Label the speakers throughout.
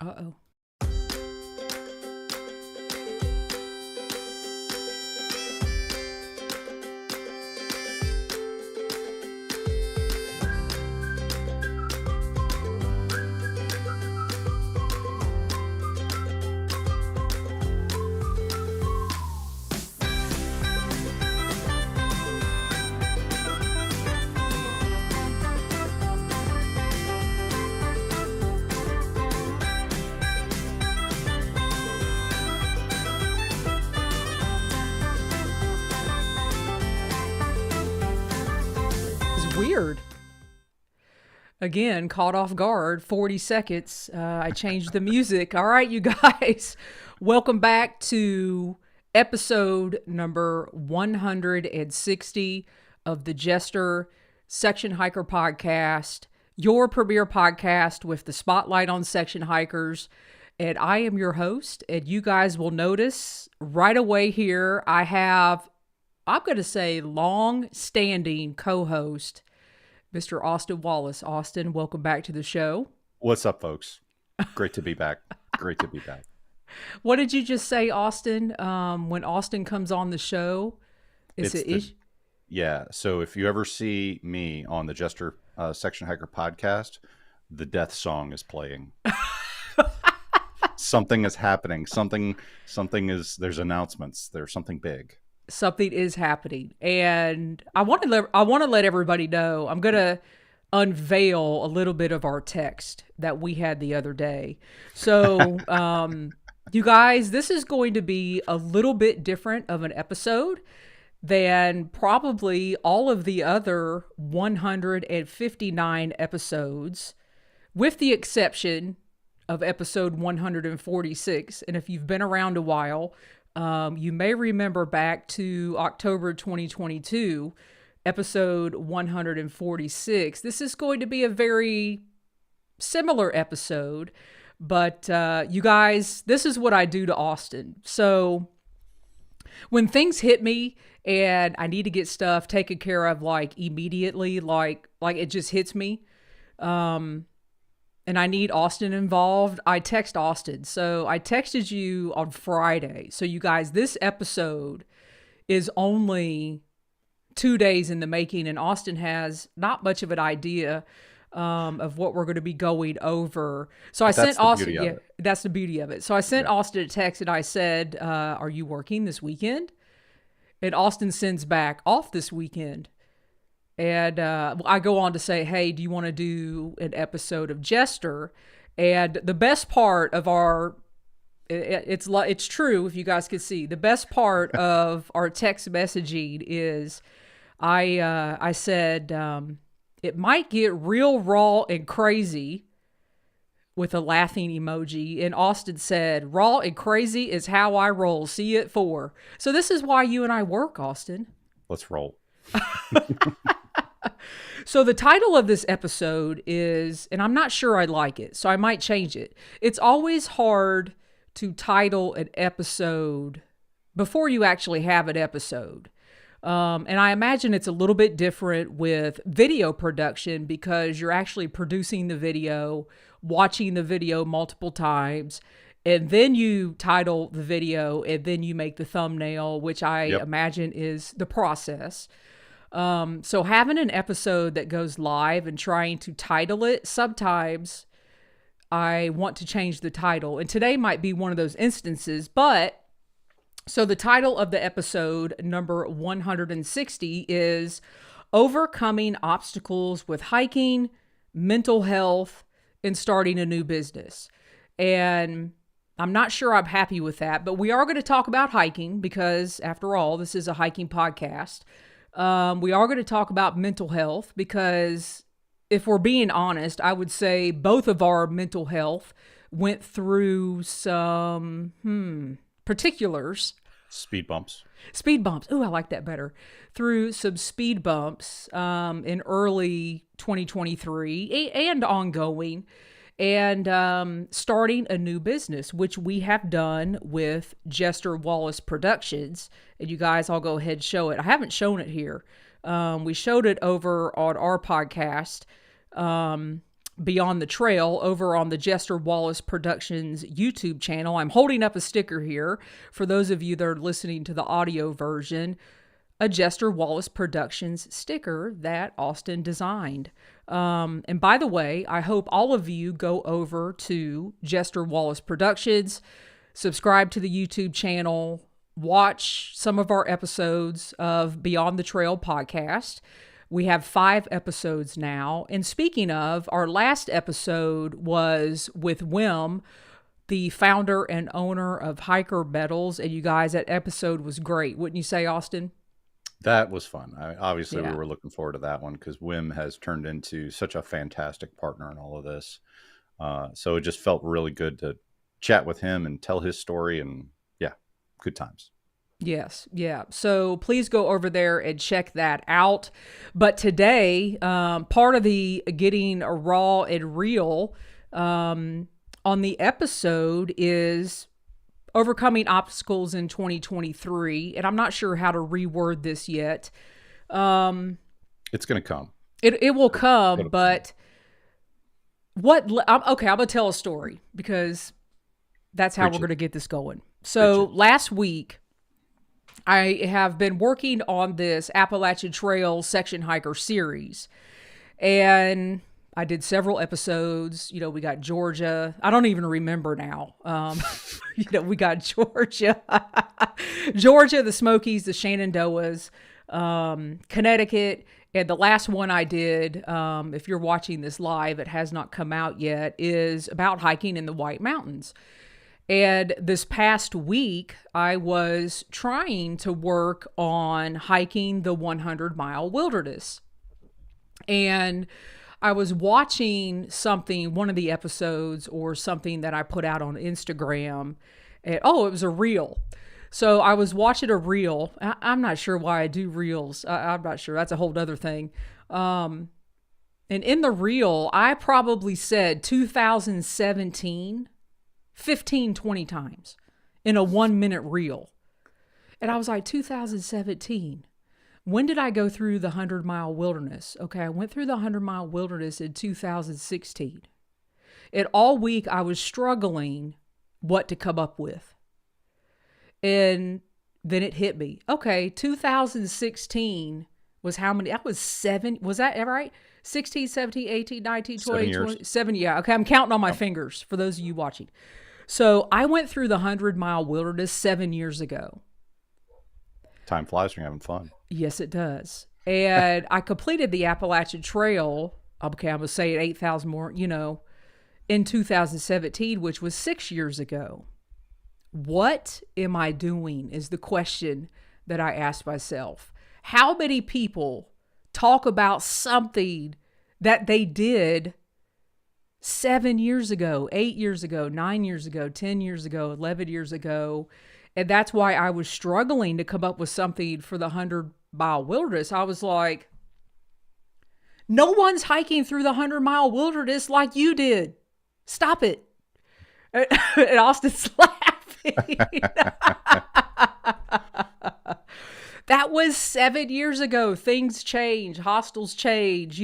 Speaker 1: Uh-oh. Weird. Again, caught off guard, 40 seconds. I changed the music. All right, you guys, welcome back to episode number 160 of the Jester Section Hiker podcast, your premier podcast with the spotlight on section hikers. And I am your host, and you guys will notice right away here, I have, I'm going to say, long-standing co-host, Mr. Austin Wallis. Austin, welcome back to the show.
Speaker 2: What's up, folks? Great to be back. Great to be back.
Speaker 1: What did you just say, Austin? When Austin comes on the show,
Speaker 2: yeah. So if you ever see me on the Jester Section Hiker podcast, the death song is playing. Something is happening. Something is. There's announcements. There's something big.
Speaker 1: Something is happening, and I want to let everybody know. I'm going to unveil a little bit of our text that we had the other day. So, you guys, this is going to be a little bit different of an episode than probably all of the other 159 episodes, with the exception of episode 146. And if you've been around a while, you may remember back to October 2022, episode 146. This is going to be a very similar episode, but you guys, this is what I do to Austin. So when things hit me and I need to get stuff taken care of like immediately, like it just hits me, and I need Austin involved, I text Austin. So I texted you on Friday. So you guys, this episode is only 2 days in the making, and Austin has not much of an idea of what we're going to be going over. So I sent Austin, yeah, that's the beauty of it. So I sent Austin a text and I said, are you working this weekend? And Austin sends back, off this weekend. And I go on to say, hey, do you want to do an episode of Jester? And the best part of our, it's true, if you guys could see, the best part of our text messaging is I said, it might get real raw and crazy, with a laughing emoji. And Austin said, raw and crazy is how I roll. See you at 4. So this is why you and I work, Austin.
Speaker 2: Let's roll.
Speaker 1: So the title of this episode is, and I'm not sure I like it, so I might change it. It's always hard to title an episode before you actually have an episode. And I imagine it's a little bit different with video production because you're actually producing the video, watching the video multiple times, and then you title the video and then you make the thumbnail, which I imagine is the process. So having an episode that goes live and trying to title it, sometimes I want to change the title. And today might be one of those instances, but so the title of the episode, number 160, is Overcoming Obstacles with Hiking, Mental Health, and Starting a New Business. And I'm not sure I'm happy with that, but we are going to talk about hiking because, after all, this is a hiking podcast. We are going to talk about mental health because, if we're being honest, I would say both of our mental health went through some particulars.
Speaker 2: Speed bumps.
Speaker 1: Ooh, I like that better. Through some speed bumps in early 2023 and ongoing. And starting a new business, which we have done with Jester Wallis Productions. And you guys, I'll go ahead and show it. I haven't shown it here. We showed it over on our podcast. Beyond the Trail over on the Jester Wallis Productions YouTube channel. I'm holding up a sticker here for those of you that are listening to the audio version, a Jester Wallis Productions sticker that Austin designed. And by the way, I hope all of you go over to Jester Wallis Productions, subscribe to the YouTube channel, watch some of our episodes of Beyond the Trail podcast. We have 5 episodes now. And speaking of, our last episode was with Wim, the founder and owner of Hiker Metals. And you guys, that episode was great. Wouldn't you say, Austin?
Speaker 2: That was fun. Obviously,
Speaker 1: Yeah.
Speaker 2: we were looking forward to that one because Wim has turned into such a fantastic partner in all of this. So it just felt really good to chat with him and tell his story. And yeah, good times.
Speaker 1: Yes. Yeah. So please go over there and check that out. But today, part of the getting raw and real on the episode is overcoming obstacles in 2023. And I'm not sure how to reword this yet.
Speaker 2: It's going to come.
Speaker 1: It will come, but okay, I'm going to tell a story because that's how we're going to get this going. So last week, I have been working on this Appalachian Trail section hiker series, and I did several episodes. You know, we got Georgia. I don't even remember now. You know, we got Georgia, Georgia, the Smokies, the Shenandoahs, Connecticut. And the last one I did, if you're watching this live, it has not come out yet, is about hiking in the White Mountains. And this past week, I was trying to work on hiking the 100-mile wilderness. And I was watching something, one of the episodes or something that I put out on Instagram. And, it was a reel. So I was watching a reel. I'm not sure why I do reels. I'm not sure. That's a whole other thing. And in the reel, I probably said 2017 15, 20 times in a 1-minute reel. And I was like, 2017. When did I go through the 100-mile wilderness? Okay, I went through the 100-mile wilderness in 2016. And all week I was struggling what to come up with. And then it hit me. Okay, 2016 was how many? That was 7. Was that ever right? 16, 17, 18, 19, 20, 27. Yeah, okay, I'm counting on my fingers for those of you watching. So I went through the 100-mile wilderness 7 years ago.
Speaker 2: Time flies when you're having fun.
Speaker 1: Yes, it does. And I completed the Appalachian Trail. Okay, I'm going to say it 8,000 more, in 2017, which was 6 years ago. What am I doing is the question that I asked myself. How many people talk about something that they did 7 years ago, 8 years ago, 9 years ago, 10 years ago, 11 years ago? And that's why I was struggling to come up with something for the 100-mile wilderness. I was like, no one's hiking through the 100-mile wilderness like you did. Stop it. And Austin's laughing. That was 7 years ago. Things change. Hostels change,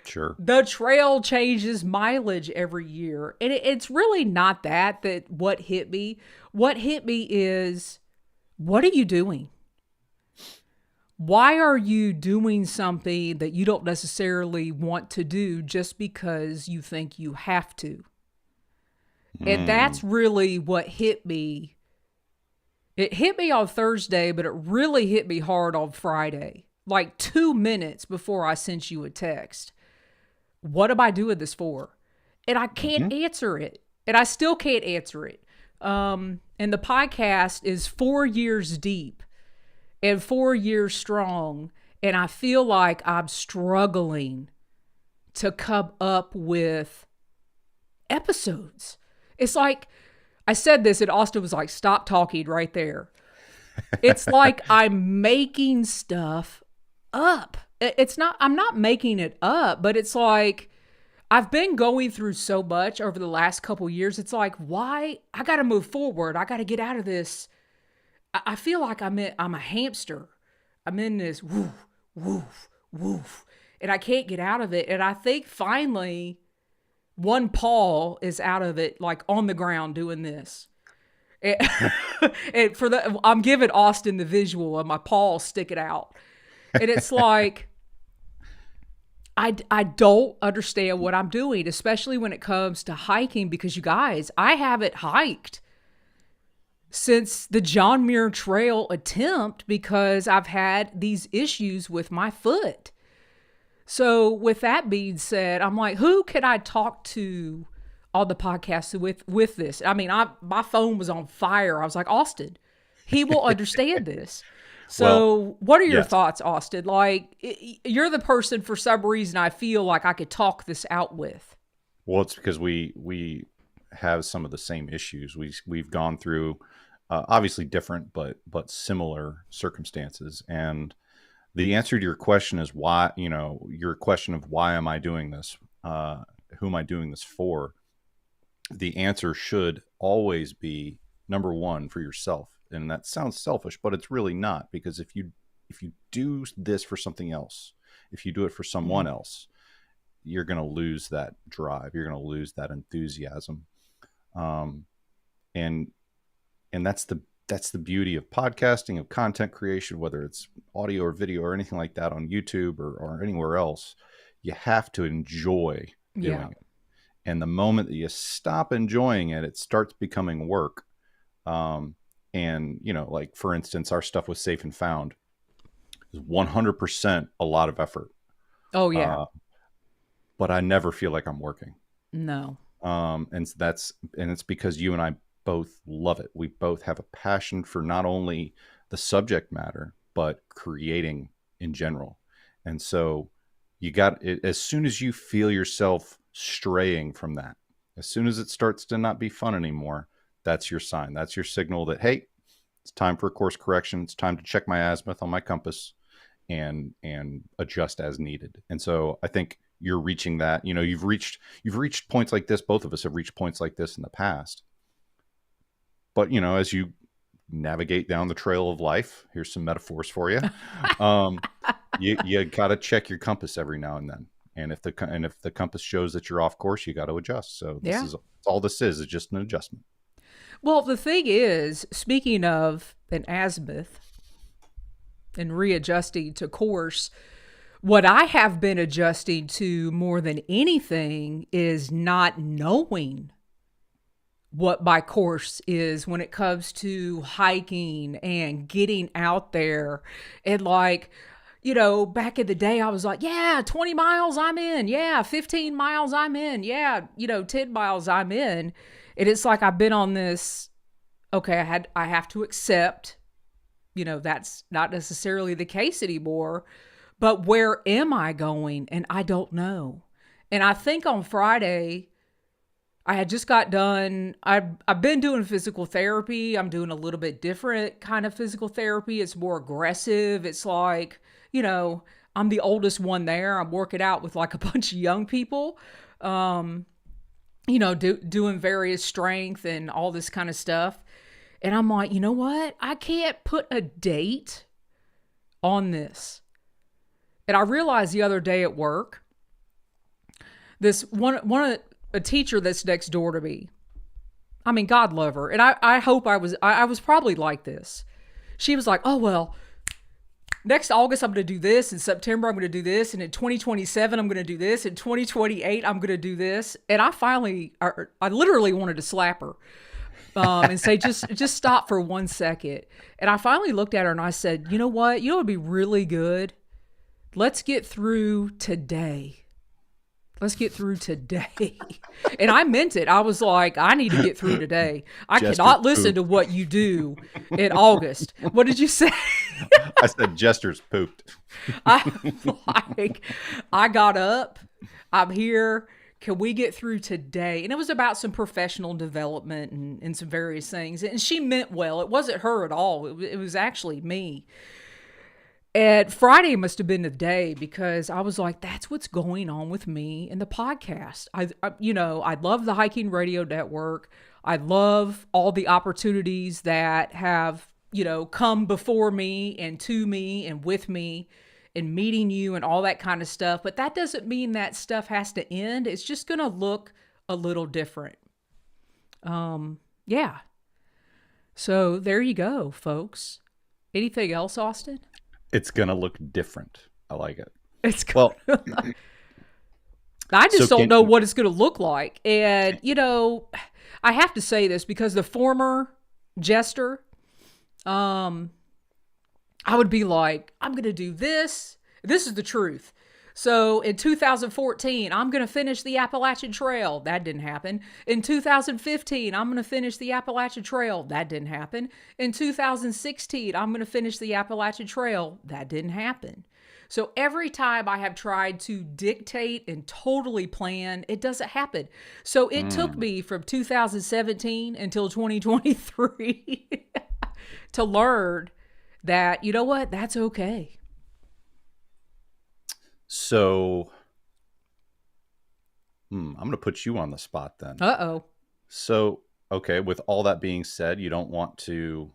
Speaker 2: Sure.
Speaker 1: The trail changes mileage every year. And it's really not that what hit me. What hit me is, what are you doing? Why are you doing something that you don't necessarily want to do just because you think you have to? And that's really what hit me. It hit me on Thursday, but it really hit me hard on Friday. Like 2 minutes before I sent you a text. What am I doing this for? And I can't answer it. And I still can't answer it. And the podcast is 4 years deep and 4 years strong. And I feel like I'm struggling to come up with episodes. It's like, I said this and Austin was like, stop talking right there. It's like I'm making stuff up. I'm not making it up, but it's like, I've been going through so much over the last couple years. It's like, why? I got to move forward. I got to get out of this. I feel like I'm a hamster. I'm in this woof, woof, woof, and I can't get out of it. And I think finally one paw is out of it, like on the ground doing this. And, I'm giving Austin the visual of my paw sticking out. And it's like, I don't understand what I'm doing, especially when it comes to hiking, because you guys, I haven't hiked since the John Muir Trail attempt because I've had these issues with my foot. So with that being said, I'm like, who can I talk to on the podcast with this? I mean, my phone was on fire. I was like, Austin, he will understand this. So what are your thoughts, Austin? Like, you're the person for some reason I feel like I could talk this out with.
Speaker 2: Well, it's because we have some of the same issues. We've gone through obviously different but similar circumstances. And the answer to your question is why, your question of why am I doing this? Who am I doing this for? The answer should always be number one, for yourself. And that sounds selfish, but it's really not, because if you do this for something else, if you do it for someone else, you're going to lose that drive. You're going to lose that enthusiasm. And that's the beauty of podcasting, of content creation, whether it's audio or video or anything like that on YouTube or anywhere else. You have to enjoy doing it. And the moment that you stop enjoying it, it starts becoming work. And, like, for instance, our stuff with Safe and Found is 100% a lot of effort.
Speaker 1: Oh, yeah.
Speaker 2: But I never feel like I'm working.
Speaker 1: No.
Speaker 2: And it's because you and I both love it. We both have a passion for not only the subject matter, but creating in general. And so you got it, as soon as you feel yourself straying from that, as soon as it starts to not be fun anymore, that's your sign. That's your signal that, hey, it's time for a course correction. It's time to check my azimuth on my compass and adjust as needed. And so I think you're reaching that. You've reached points like this. Both of us have reached points like this in the past. But, as you navigate down the trail of life, here's some metaphors for you. You got to check your compass every now and then. And if the compass shows that you're off course, you got to adjust. So this is all this is just an adjustment.
Speaker 1: Well, the thing is, speaking of an azimuth and readjusting to course, what I have been adjusting to more than anything is not knowing what my course is when it comes to hiking and getting out there. And like, back in the day, I was like, 20 miles I'm in. 15 miles I'm in. 10 miles I'm in. And it's like, I've been on this, okay, I have to accept, that's not necessarily the case anymore, but where am I going? And I don't know. And I think on Friday, I had just got done. I've been doing physical therapy. I'm doing a little bit different kind of physical therapy. It's more aggressive. It's like, I'm the oldest one there. I'm working out with like a bunch of young people, doing various strength and all this kind of stuff. And I'm like, you know what? I can't put a date on this. And I realized the other day at work, this a teacher that's next door to me. I mean, God love her. And I hope I was probably like this. She was like, oh, well, next August, I'm going to do this. In September, I'm going to do this. And in 2027, I'm going to do this. In 2028, I'm going to do this. And I literally wanted to slap her and say, just stop for 1 second. And I finally looked at her and I said, you know what? It would be really good. Let's get through today. Let's get through today. And I meant it. I was like, I need to get through today. I cannot listen to what you do in August. What did you say?
Speaker 2: I said Jester's pooped.
Speaker 1: I got up. I'm here. Can we get through today? And it was about some professional development and some various things. And she meant well. It wasn't her at all. It was actually me. And Friday must have been the day, because I was like, that's what's going on with me in the podcast. I love the Hiking Radio Network. I love all the opportunities that have, come before me and to me and with me and meeting you and all that kind of stuff. But that doesn't mean that stuff has to end. It's just going to look a little different. Yeah. So there you go, folks. Anything else, Austin?
Speaker 2: It's going to look different. I like it.
Speaker 1: It's
Speaker 2: Well,
Speaker 1: I just
Speaker 2: so
Speaker 1: don't know what it's going to look like. And, I have to say this because the former Jester, I would be like, I'm going to do this. This is the truth. So in 2014, I'm going to finish the Appalachian Trail. That didn't happen. In 2015, I'm going to finish the Appalachian Trail. That didn't happen. In 2016, I'm going to finish the Appalachian Trail. That didn't happen. So every time I have tried to dictate and totally plan, it doesn't happen. So it took me from 2017 until 2023 to learn that, you know what, that's okay.
Speaker 2: So I'm going to put you on the spot then.
Speaker 1: Uh-oh.
Speaker 2: So, okay, with all that being said, you don't want to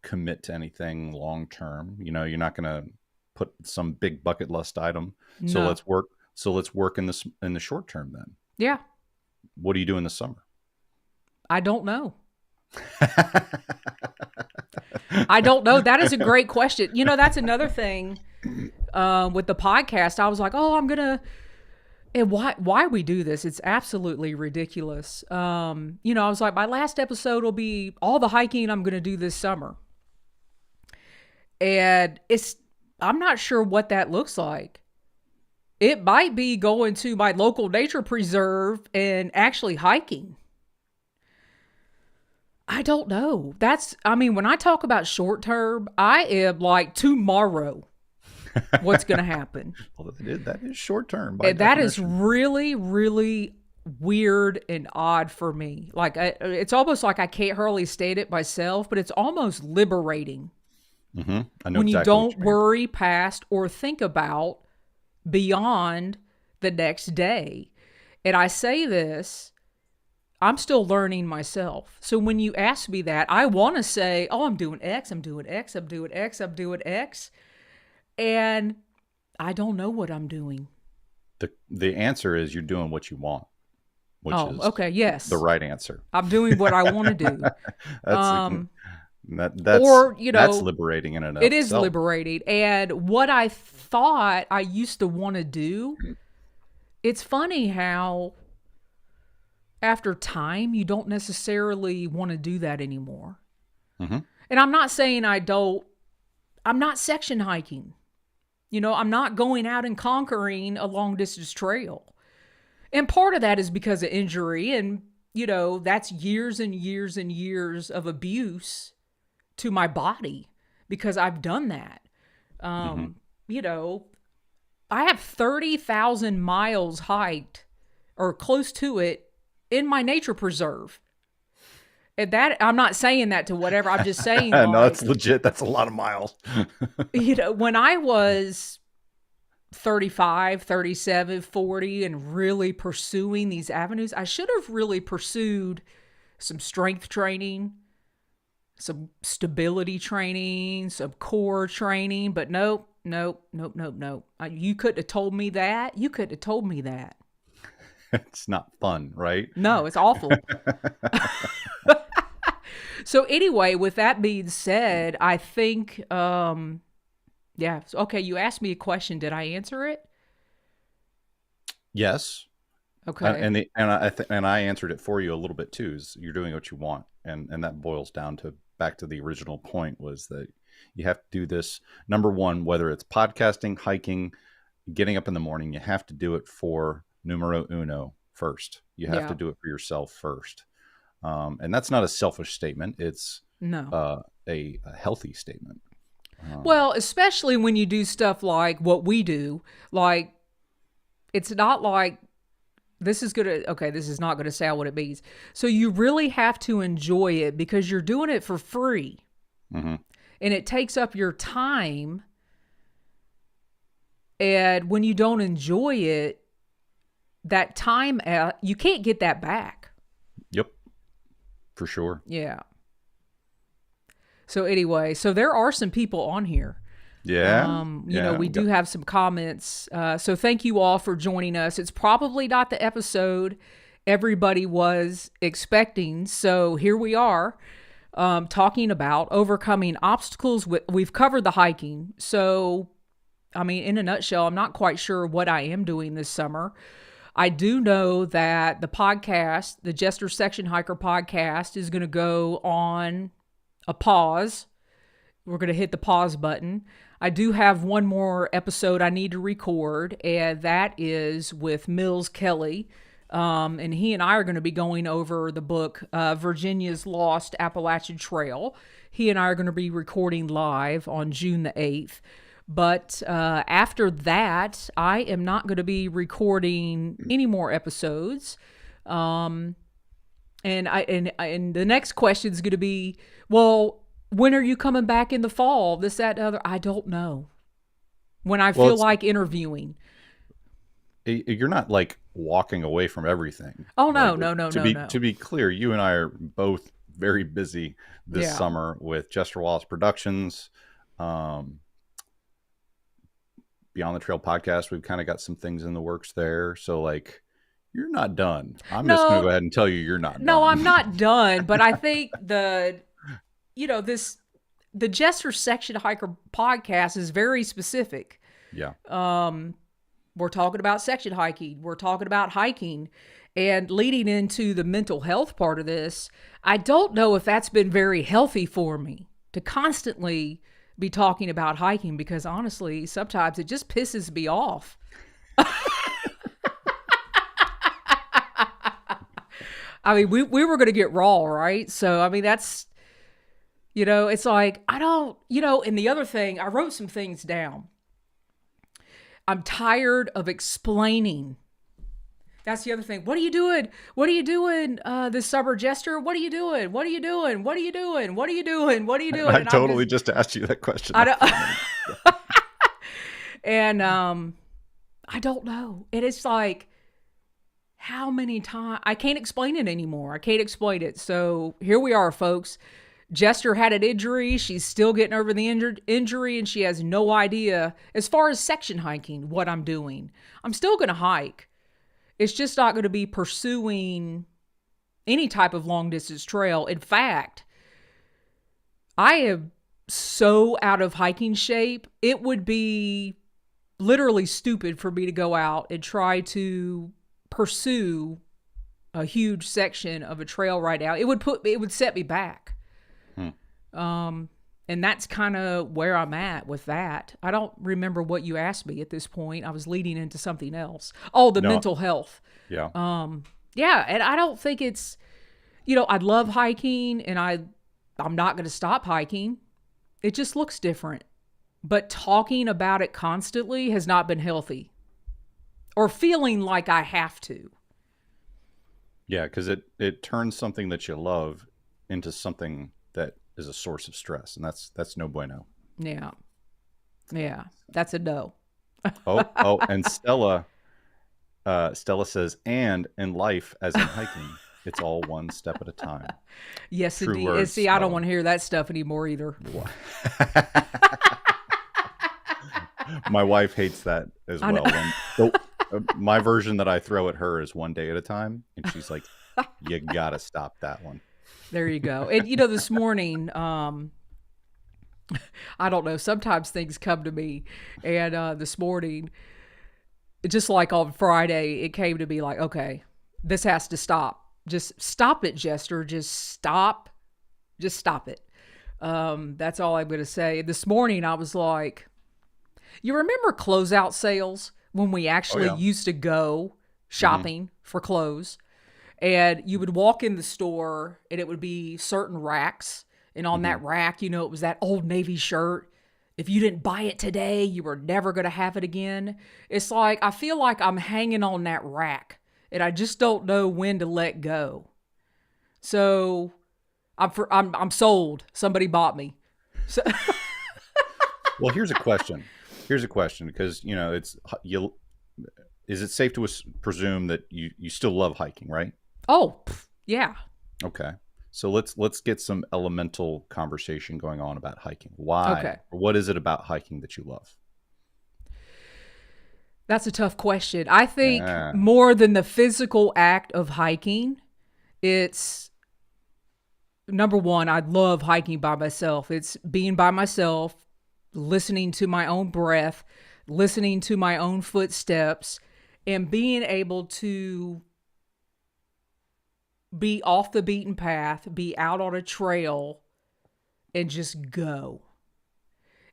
Speaker 2: commit to anything long term. You're not going to put some big bucket list item.
Speaker 1: No.
Speaker 2: So let's work in the short term then.
Speaker 1: Yeah.
Speaker 2: What do you do in the summer?
Speaker 1: I don't know. I don't know. That is a great question. That's another thing with the podcast. I was like, oh, I'm going to, and why we do this? It's absolutely ridiculous. I was like, my last episode will be all the hiking I'm going to do this summer. And I'm not sure what that looks like. It might be going to my local nature preserve and actually hiking. I don't know. When I talk about short term, I am like tomorrow. What's going to happen?
Speaker 2: Well, that is short term.
Speaker 1: And that is really, really weird and odd for me. Like, it's almost like I can't hardly state it myself, but it's almost liberating.
Speaker 2: Mm-hmm. I know
Speaker 1: when
Speaker 2: exactly
Speaker 1: you don't worry past or think about beyond the next day. And I say this, I'm still learning myself. So when you ask me that, I want to say, oh, I'm doing X, I'm doing X, I'm doing X, I'm doing X. And I don't know what I'm doing.
Speaker 2: The answer is you're doing what you want, which is
Speaker 1: okay, yes,
Speaker 2: the right answer.
Speaker 1: I'm doing what I want to do.
Speaker 2: That's liberating in and of itself.
Speaker 1: It is liberating. And what I thought I used to want to do, it's funny how after time, you don't necessarily want to do that anymore.
Speaker 2: Mm-hmm.
Speaker 1: And I'm not saying I'm not section hiking. I'm not going out and conquering a long distance trail. And part of that is because of injury. And, that's years and years and years of abuse to my body because I've done that. I have 30,000 miles hiked or close to it in my nature preserve. And that, I'm not saying that to whatever, I'm just saying.
Speaker 2: No, that's legit. That's a lot of miles.
Speaker 1: When I was 35, 37, 40 and really pursuing these avenues, I should have really pursued some strength training, some stability training, some core training, but nope. You couldn't have told me that. You couldn't have told me that.
Speaker 2: It's not fun, right?
Speaker 1: No, it's awful. So anyway, with that being said, I think, yeah. Okay, you asked me a question. Did I answer it?
Speaker 2: Yes.
Speaker 1: Okay.
Speaker 2: And I answered it for you a little bit too. Is you're doing what you want, and that boils down to back to the original point was that you have to do this. Number one, whether it's podcasting, hiking, getting up in the morning, you have to do it for numero uno first. You have to do it for yourself first. And that's not a selfish statement. It's a healthy statement.
Speaker 1: Well, especially when you do stuff like what we do, like it's not like this is not going to sound what it means. So you really have to enjoy it because you're doing it for free.
Speaker 2: Mm-hmm.
Speaker 1: And it takes up your time. And when you don't enjoy it, that time, you can't get that back.
Speaker 2: Yep. For sure.
Speaker 1: Yeah. So anyway, there are some people on here.
Speaker 2: Yeah.
Speaker 1: We do have some comments. So thank you all for joining us. It's probably not the episode everybody was expecting. So here we are, talking about overcoming obstacles. We've covered the hiking. So, I mean, in a nutshell, I'm not quite sure what I am doing this summer. I do know that the podcast, the Jester Section Hiker podcast, is going to go on a pause. We're going to hit the pause button. I do have one more episode I need to record, and that is with Mills Kelly. And he and I are going to be going over the book, Virginia's Lost Appalachian Trail. He and I are going to be recording live on June the 8th. But after that, I am not going to be recording any more episodes. And the next question is going to be, well, when are you coming back in the fall? This, that, and other. I don't know. When I feel like interviewing.
Speaker 2: You're not like walking away from everything.
Speaker 1: Oh, no,
Speaker 2: like,
Speaker 1: no.
Speaker 2: To be clear, you and I are both very busy this summer with Jester Wallis Productions. Beyond the Trail podcast, we've kind of got some things in the works there. So like, you're not done. I'm just going to go ahead and tell you you're not done.
Speaker 1: No, I'm not done. But I think the Jester Section Hiker podcast is very specific.
Speaker 2: Yeah.
Speaker 1: We're talking about section hiking. We're talking about hiking. And leading into the mental health part of this, I don't know if that's been very healthy for me to constantly be talking about hiking, because honestly, sometimes it just pisses me off. I mean, we were going to get raw, right? So, I mean, that's, it's like, I don't, and the other thing, I wrote some things down. I'm tired of explaining. That's the other thing. What are you doing? What are you doing this summer, Jester? What are you doing? What are you doing? What are you doing? What are you doing? What are you doing?
Speaker 2: I totally just asked you that question.
Speaker 1: And I don't know. And it's like, how many times? I can't explain it anymore. I can't explain it. So here we are, folks. Jester had an injury. She's still getting over the injury, and she has no idea, as far as section hiking, what I'm doing. I'm still going to hike. It's just not going to be pursuing any type of long distance trail. In fact, I am so out of hiking shape. It would be literally stupid for me to go out and try to pursue a huge section of a trail right now. It would set me back. And that's kind of where I'm at with that. I don't remember what you asked me at this point. I was leading into something else. Oh, mental health.
Speaker 2: Yeah.
Speaker 1: Yeah. And I don't think it's, I love hiking, and I'm not going to stop hiking. It just looks different. But talking about it constantly has not been healthy, or feeling like I have to.
Speaker 2: Yeah. Cause it turns something that you love into something that is a source of stress, and that's no bueno.
Speaker 1: Yeah. That's a no.
Speaker 2: And Stella says, and in life, as in hiking, it's all one step at a time.
Speaker 1: Yes,
Speaker 2: True
Speaker 1: indeed.
Speaker 2: words,
Speaker 1: See, I don't want to hear that stuff anymore either.
Speaker 2: My wife hates that as well. My version that I throw at her is one day at a time, and she's like, you gotta stop that one.
Speaker 1: There you go. And this morning, I don't know, sometimes things come to me. And this morning, just like on Friday, it came to me like, okay, this has to stop. Just stop it, Jester. Just stop it. That's all I'm going to say. This morning, I was like, you remember closeout sales when we actually used to go shopping for clothes? And you would walk in the store, and it would be certain racks. And on that rack, it was that Old Navy shirt. If you didn't buy it today, you were never going to have it again. It's like, I feel like I'm hanging on that rack, and I just don't know when to let go. So I'm sold. Somebody bought me. So
Speaker 2: Well, here's a question, because is it safe to presume that you still love hiking, right?
Speaker 1: Oh, yeah.
Speaker 2: Okay. So let's get some elemental conversation going on about hiking. Why?
Speaker 1: Okay.
Speaker 2: What is it about hiking that you love?
Speaker 1: That's a tough question. I think
Speaker 2: Yeah.
Speaker 1: more than the physical act of hiking, it's number one, I love hiking by myself. It's being by myself, listening to my own breath, listening to my own footsteps, and being able to be off the beaten path, be out on a trail, and just go.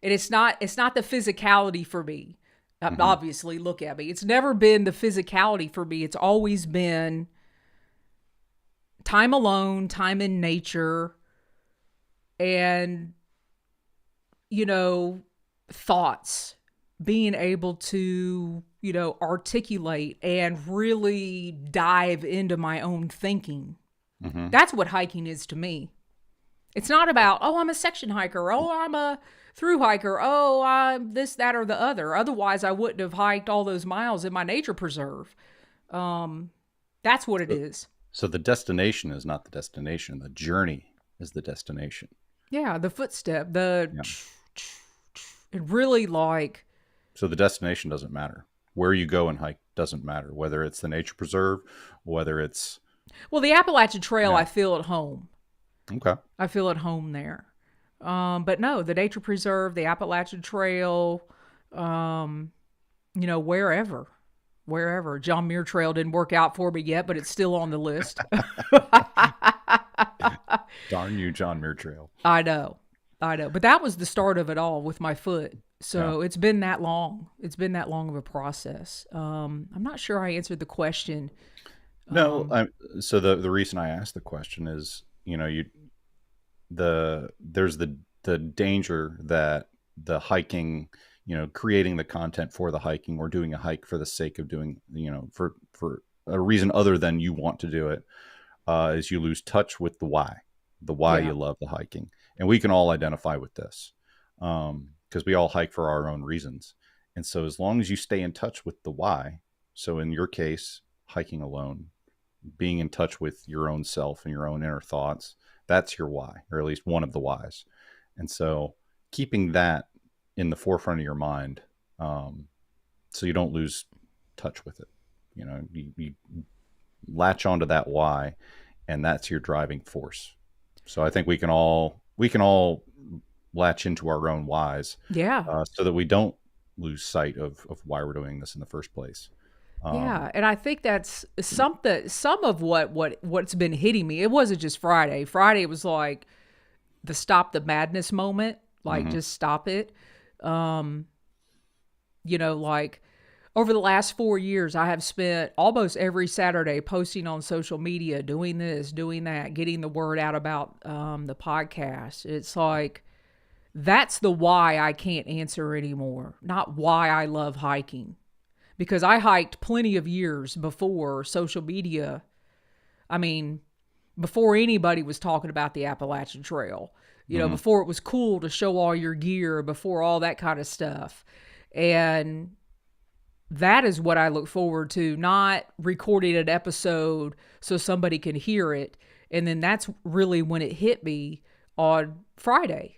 Speaker 1: And it's not the physicality for me.
Speaker 2: Hmm.
Speaker 1: Obviously, look at me. It's never been the physicality for me. It's always been time alone, time in nature, and you know, thoughts, being able to, articulate and really dive into my own thinking.
Speaker 2: Hmm.
Speaker 1: That's what hiking is to me. It's not about, oh, I'm a section hiker. Oh, I'm a through hiker. Oh, I'm this, that, or the other. Otherwise, I wouldn't have hiked all those miles in my nature preserve. That's what it
Speaker 2: So,
Speaker 1: is.
Speaker 2: so the destination is not the destination. The journey is the destination.
Speaker 1: Yeah, the footstep, the
Speaker 2: Yeah.
Speaker 1: it really like,
Speaker 2: So the destination doesn't matter. Where you go and hike doesn't matter. Whether it's the nature preserve, whether it's
Speaker 1: well, the Appalachian Trail,
Speaker 2: yeah.
Speaker 1: I feel at home.
Speaker 2: Okay.
Speaker 1: I feel at home there. But no, the nature preserve, the Appalachian Trail, um, wherever, wherever. John Muir Trail didn't work out for me yet, but it's still on the list.
Speaker 2: Darn you, John Muir Trail.
Speaker 1: I know, I know. But that was the start of it all with my foot.
Speaker 2: Yeah.
Speaker 1: So it's been that long. It's been that long of a process. I'm not sure I answered the question.
Speaker 2: No,
Speaker 1: Um,
Speaker 2: so the reason I asked the question is, there's the danger that the hiking, creating the content for the hiking or doing a hike for the sake of doing, for a reason other than you want to do it, is you lose touch with the why
Speaker 1: yeah,
Speaker 2: you love the hiking. And we can all identify with this, because we all hike for our own reasons. And so as long as you stay in touch with the why, so in your case, hiking alone, being in touch with your own self and your own inner thoughts, that's your why, or at least one of the whys. And so keeping that in the forefront of your mind, so you don't lose touch with it. You latch onto that why, and that's your driving force. So I think we can all latch into our own whys,
Speaker 1: yeah.
Speaker 2: so that we don't lose sight of why we're doing this in the first place. Um,
Speaker 1: Yeah, and I think that's some of what's been hitting me. It wasn't just Friday. Friday was like the stop the madness moment, like
Speaker 2: mhm,
Speaker 1: just stop it. Um, like over the last 4 years, I have spent almost every Saturday posting on social media, doing this, doing that, getting the word out about the podcast. It's like that's the why I can't answer anymore, not why I love hiking because I hiked plenty of years before social media. I mean, before anybody was talking about the Appalachian Trail,
Speaker 2: mhm.
Speaker 1: before it was cool to show all your gear, before all that kind of stuff. And that is what I look forward to, not recording an episode so somebody can hear it. And then that's really when it hit me on Friday.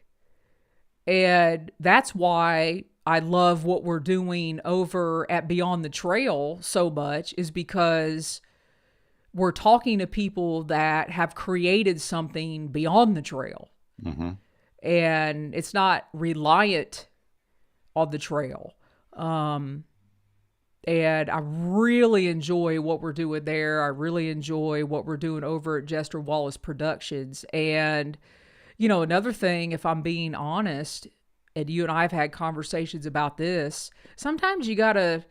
Speaker 1: And that's why I love what we're doing over at Beyond the Trail so much, is because we're talking to people that have created something beyond the trail.
Speaker 2: Hmm.
Speaker 1: And it's not reliant on the trail. Um, and I really enjoy what we're doing there. I really enjoy what we're doing over at Jester Wallis Productions. And, another thing, if I'm being honest, and you and I have had conversations about this, sometimes you gotta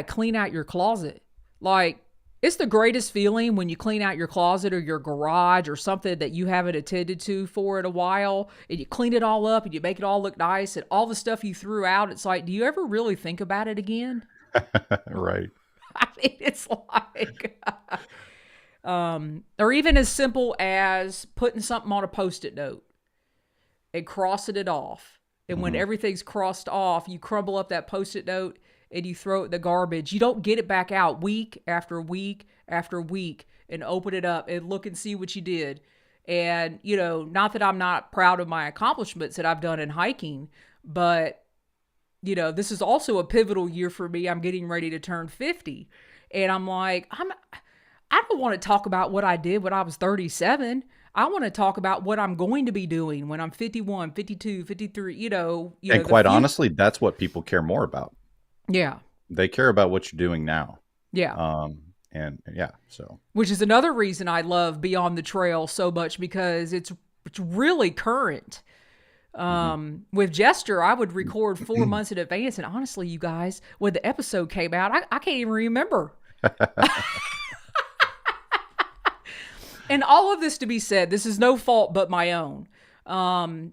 Speaker 1: clean out your closet. Like, it's the greatest feeling when you clean out your closet or your garage or something that you haven't attended to for in a while, and you clean it all up and you make it all look nice, and all the stuff you threw out, it's like, do you ever really think about it again?
Speaker 2: Right.
Speaker 1: I mean, it's like, or even as simple as putting something on a post-it note and crossing it off. And when
Speaker 2: Hmm.
Speaker 1: everything's crossed off, you crumble up that post-it note and you throw it in the garbage. You don't get it back out week after week after week and open it up and look and see what you did. And, not that I'm not proud of my accomplishments that I've done in hiking, but, this is also a pivotal year for me. I'm getting ready to turn 50. And I'm like, I don't want to talk about what I did when I was 37. I want to talk about what I'm going to be doing when I'm 51, 52, 53,
Speaker 2: And
Speaker 1: the
Speaker 2: quite
Speaker 1: future.
Speaker 2: honestly, that's what people care more about.
Speaker 1: Yeah.
Speaker 2: They care about what you're doing now.
Speaker 1: Yeah.
Speaker 2: And yeah, so
Speaker 1: Which is another reason I love Beyond the Trail so much, because it's really current.
Speaker 2: mhm.
Speaker 1: With Jester, I would record 4 months in advance. And honestly, you guys, when the episode came out, I can't even remember. And all of this to be said, this is no fault but my own.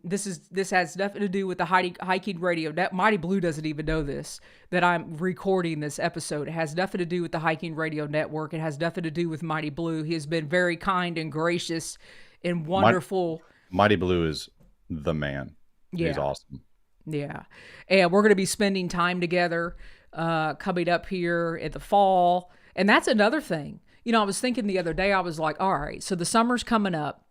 Speaker 1: This has nothing to do with the hiking radio. Mighty Blue doesn't even know this, that I'm recording this episode. It has nothing to do with the hiking radio network. It has nothing to do with Mighty Blue. He has been very kind and gracious and
Speaker 2: My,
Speaker 1: wonderful.
Speaker 2: Mighty Blue is the man. He's
Speaker 1: Yeah.
Speaker 2: awesome.
Speaker 1: Yeah. And we're going to be spending time together coming up here in the fall. And that's another thing. I was thinking the other day, I was like, all right, so the summer's coming up.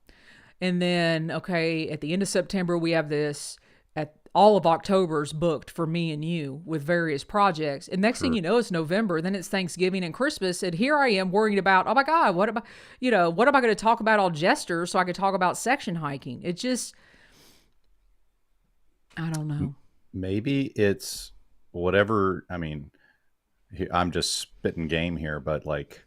Speaker 1: And then, okay, at the end of September, we have this. At all of October's booked for me and you with various projects. And next thing
Speaker 2: Sure.
Speaker 1: you know, it's November. Then it's Thanksgiving and Christmas. And here I am worrying about, oh my God, what am I going to talk about on Jester so I could talk about section hiking? It just, I don't know.
Speaker 2: Maybe it's whatever. I mean, I'm just spitting game here, but like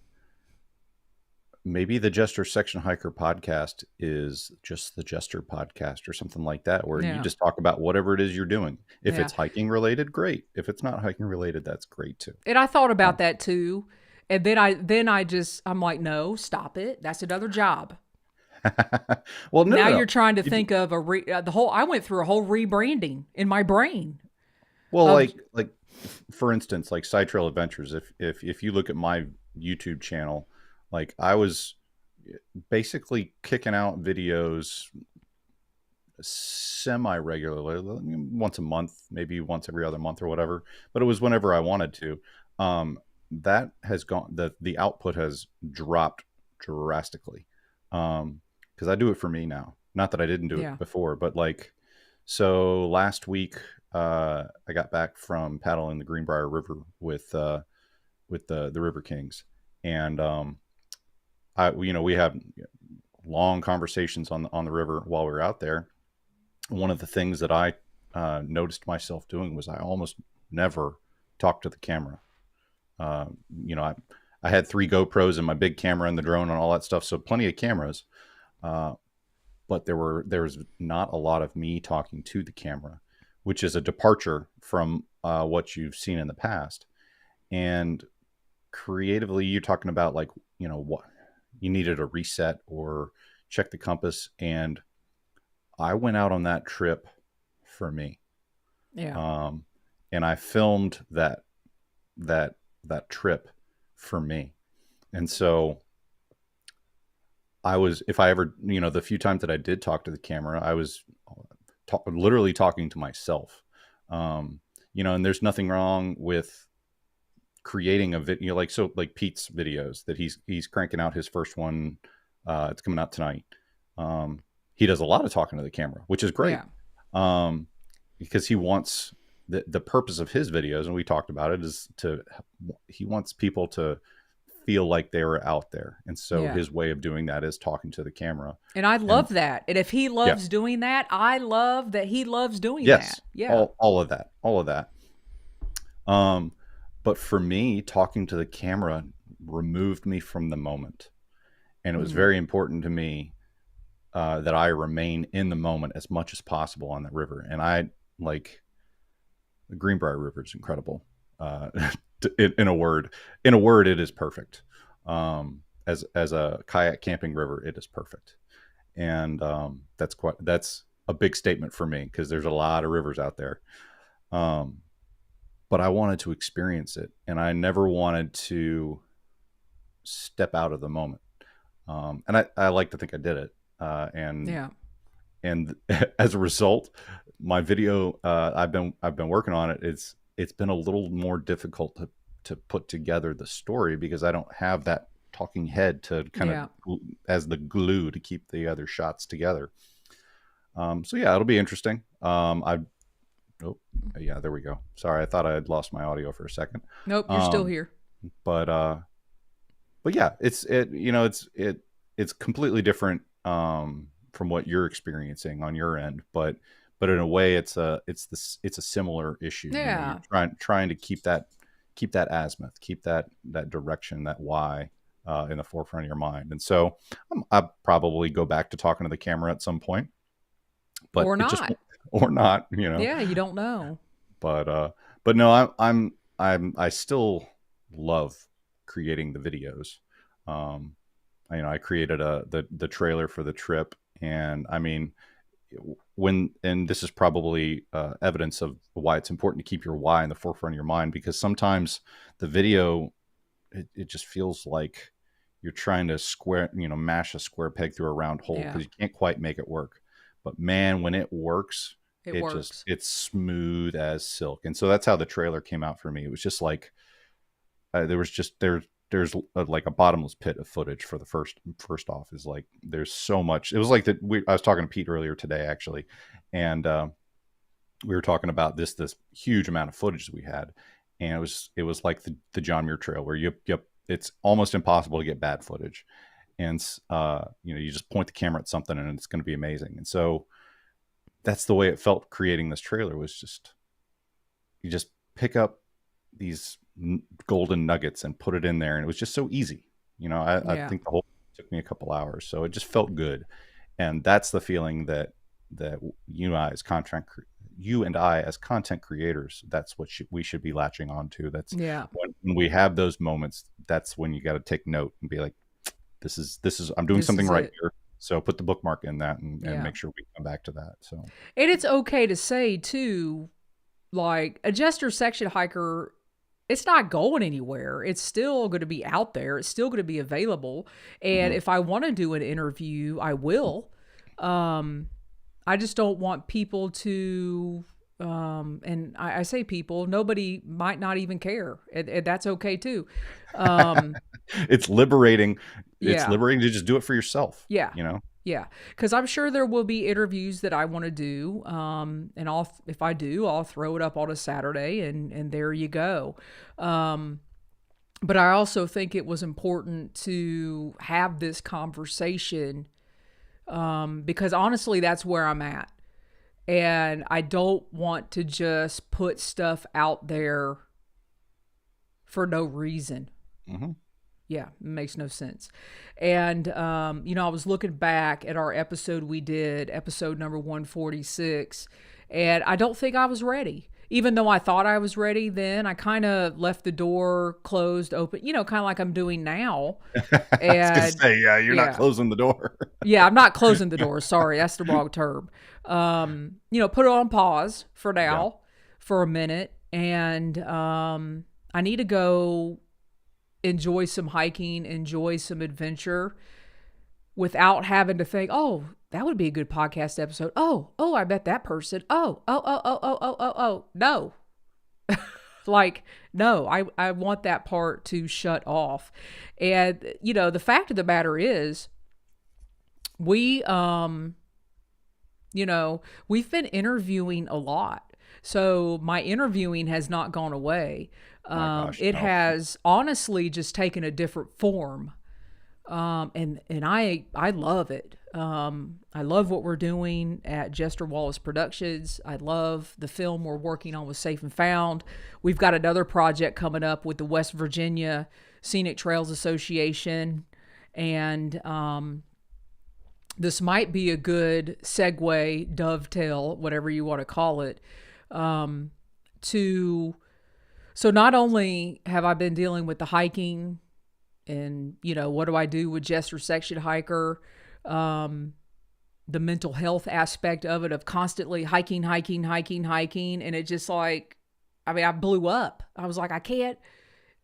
Speaker 2: maybe the Jester Section Hiker podcast is just the Jester podcast or something like that, where you
Speaker 1: Yeah.
Speaker 2: just talk about whatever it is you're doing. If
Speaker 1: Yeah.
Speaker 2: it's hiking related, great. If it's not hiking related, that's great too.
Speaker 1: And I thought
Speaker 2: Um,
Speaker 1: about that too. And I'm like, no, stop it. That's another job.
Speaker 2: well, no,
Speaker 1: Now
Speaker 2: no, no.
Speaker 1: you're trying to
Speaker 2: You-
Speaker 1: think of I went through a whole rebranding in my brain
Speaker 2: Well,
Speaker 1: of,
Speaker 2: like for instance, like Side Trail Adventures. If you look at my YouTube channel, like I was basically kicking out videos semi regularly, once a month, maybe once every other month or whatever. But it was whenever I wanted to. That has gone. The output has dropped drastically. Because I do it for me now. Not that I didn't do
Speaker 1: yeah.
Speaker 2: it before, but like, so last week I got back from paddling the Greenbrier River with the River Kings, and we have long conversations on the river while we were out there. One of the things that I noticed myself doing was I almost never talked to the camera. Uh, you know, I had 3 GoPros and my big camera and the drone and all that stuff, so plenty of cameras. But there was not a lot of me talking to the camera, which is a departure from what you've seen in the past. And creatively, you're talking about like, what you needed a reset or check the compass. And I went out on that trip for me.
Speaker 1: Yeah.
Speaker 2: And I filmed that trip for me. And so if I ever, the few times that I did talk to the camera, I was literally talking to myself. And there's nothing wrong with creating a video, like Pete's videos that he's cranking out his first one. It's coming out tonight. He does a lot of talking to the camera, which is great.
Speaker 1: Yeah.
Speaker 2: Because he wants the purpose of his videos, and we talked about it, is he wants people to feel like they were out there. And so
Speaker 1: Yeah.
Speaker 2: his way of doing that is talking to the camera.
Speaker 1: And I love that. And if he loves
Speaker 2: Yeah.
Speaker 1: doing that, I love that he loves doing
Speaker 2: Yes,
Speaker 1: that. Yeah.
Speaker 2: all of that. But for me, talking to the camera removed me from the moment. And it was very important to me that I remain in the moment as much as possible on the river. And I like the Greenbrier River is incredible. In a word, it is perfect. As a kayak camping river, it is perfect. And that's a big statement for me, because there's a lot of rivers out there. But I wanted to experience it, and I never wanted to step out of the moment. And I like to think I did it.
Speaker 1: Yeah.
Speaker 2: And as a result, my video, I've been working on it. It's been a little more difficult to put together the story, because I don't have that talking head to kind of as the glue to keep the other shots together. So yeah, it'll be interesting. I Oh, yeah, there we go. Sorry, I thought I had lost my audio for a second.
Speaker 1: Nope, you're still
Speaker 2: Um,
Speaker 1: here.
Speaker 2: but yeah, it's completely different from what you're experiencing on your end, but in a way, it's a similar issue. You know, you're
Speaker 1: Yeah.
Speaker 2: trying to keep that azimuth, keep that direction, that why in the forefront of your mind. And so I'll probably go back to talking to the camera at some point, but
Speaker 1: Or
Speaker 2: it just
Speaker 1: not.
Speaker 2: or not, you know.
Speaker 1: Yeah, you don't know.
Speaker 2: But but no, I still love creating the videos. Um, I created the trailer for the trip, and I mean, and this is probably evidence of why it's important to keep your why in the forefront of your mind, because sometimes the video, it just feels like you're trying to mash a square peg through a round hole,
Speaker 1: Yeah,
Speaker 2: because you can't quite make it work. But man, when it works,
Speaker 1: it works.
Speaker 2: it's smooth as silk. And so that's how the trailer came out for me. It was just like there's like a bottomless pit of footage for the first off. Is like there's so much. It was like that. I was talking to Pete earlier today, actually, and we were talking about this huge amount of footage that we had, and it was like the John Muir Trail, where it's almost impossible to get bad footage, and you just point the camera at something and it's going to be amazing. And so that's the way it felt creating this trailer. Was just you just pick up these golden nuggets and put it in there, and it was just so easy. I
Speaker 1: Yeah.
Speaker 2: think the whole took me a couple hours, so it just felt good. And that's the feeling that you and I as content creators, that's what we should be latching on to. That's
Speaker 1: Yeah.
Speaker 2: when we have those moments, that's when you got to take note and be like, this is I'm doing
Speaker 1: This
Speaker 2: something
Speaker 1: is
Speaker 2: right
Speaker 1: it.
Speaker 2: here. So put the bookmark in that, and
Speaker 1: Yeah.
Speaker 2: make sure we come back to that. So
Speaker 1: And it's okay to say too, like a Jester section hiker, it's not going anywhere. It's still going to be out there. It's still going to be available. And
Speaker 2: mhm.
Speaker 1: if I want to do an interview, I will. Um, I just don't want people to, and I say people, nobody might not even care. And that's okay too. Um,
Speaker 2: It's liberating. It's
Speaker 1: yeah.
Speaker 2: liberating to just do it for yourself.
Speaker 1: Yeah.
Speaker 2: You know.
Speaker 1: Yeah, because I'm sure there will be interviews that I want to do, and if I do, I'll throw it up on a Saturday, and there you go. Um, but I also think it was important to have this conversation, because honestly, that's where I'm at, and I don't want to just put stuff out there for no reason.
Speaker 2: Hmm.
Speaker 1: Yeah, it makes no sense. And, I was looking back at our episode we did, episode number 146, and I don't think I was ready. Even though I thought I was ready then, I kind of left the door closed, open, kind of like I'm doing now.
Speaker 2: I was gonna
Speaker 1: And
Speaker 2: say, yeah, you're not
Speaker 1: yeah,
Speaker 2: closing the door.
Speaker 1: yeah, I'm not closing the door. Sorry, that's the wrong term. Put it on pause for
Speaker 2: Yeah.
Speaker 1: now, for a minute. And I need to go enjoy some hiking, enjoy some adventure without having to think, oh, that would be a good podcast episode. Oh, I bet that person. Oh. No. Like, no, I want that part to shut off. And, the fact of the matter is, we, we've been interviewing a lot. So my interviewing has not gone away.
Speaker 2: My gosh,
Speaker 1: It
Speaker 2: no.
Speaker 1: has honestly just taken a different form. And I love it. I love what we're doing at Jester Wallis Productions. I love the film we're working on with Safe and Found. We've got another project coming up with the West Virginia Scenic Trails Association. And this might be a good segue, dovetail, whatever you want to call it, to so not only have I been dealing with the hiking and, what do I do with Jester Section Hiker, the mental health aspect of it, of constantly hiking. And it just like, I blew up. I was like, I can't